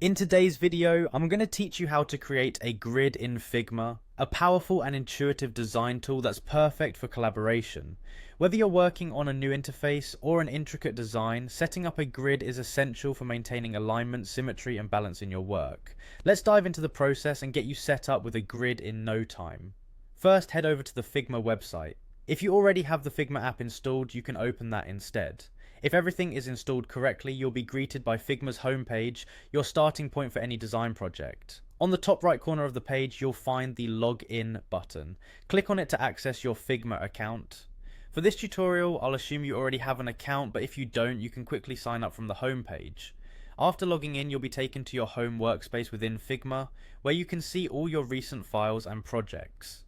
In today's video, I'm going to teach you how to create a grid in Figma, a powerful and intuitive design tool that's perfect for collaboration. Whether you're working on a new interface or an intricate design, setting up a grid is essential for maintaining alignment, symmetry, and balance in your work. Let's dive into the process and get you set up with a grid in no time. First, head over to the Figma website. If you already have the Figma app installed, you can open that instead. If everything is installed correctly, you'll be greeted by Figma's homepage, your starting point for any design project. On the top right corner of the page, you'll find the Login button. Click on it to access your Figma account. For this tutorial, I'll assume you already have an account, but if you don't, you can quickly sign up from the homepage. After logging in, you'll be taken to your home workspace within Figma, where you can see all your recent files and projects.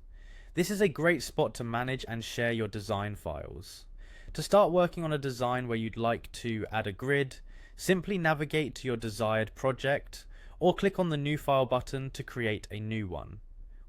This is a great spot to manage and share your design files. To start working on a design where you'd like to add a grid, simply navigate to your desired project, or click on the New File button to create a new one.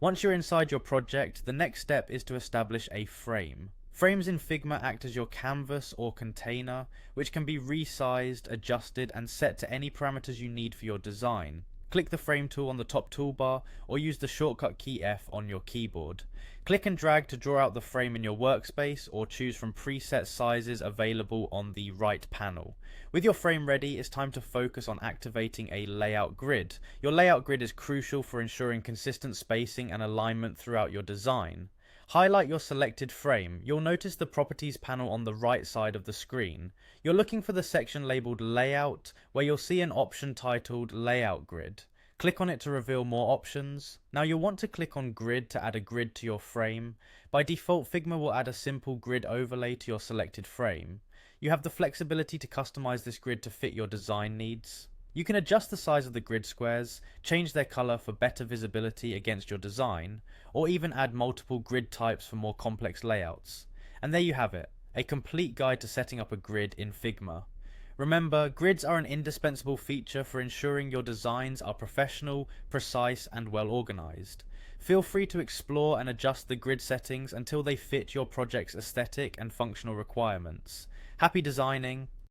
Once you're inside your project, the next step is to establish a frame. Frames in Figma act as your canvas or container, which can be resized, adjusted, and set to any parameters you need for your design. Click the frame tool on the top toolbar, or use the shortcut key F on your keyboard. Click and drag to draw out the frame in your workspace, or choose from preset sizes available on the right panel. With your frame ready, it's time to focus on activating a layout grid. Your layout grid is crucial for ensuring consistent spacing and alignment throughout your design. Highlight your selected frame. You'll notice the properties panel on the right side of the screen. You're looking for the section labeled Layout, where you'll see an option titled Layout Grid. Click on it to reveal more options. Now you'll want to click on Grid to add a grid to your frame. By default, Figma will add a simple grid overlay to your selected frame. You have the flexibility to customize this grid to fit your design needs. You can adjust the size of the grid squares, change their color for better visibility against your design, or even add multiple grid types for more complex layouts. And there you have it, a complete guide to setting up a grid in Figma. Remember, grids are an indispensable feature for ensuring your designs are professional, precise, and well organized. Feel free to explore and adjust the grid settings until they fit your project's aesthetic and functional requirements. Happy designing!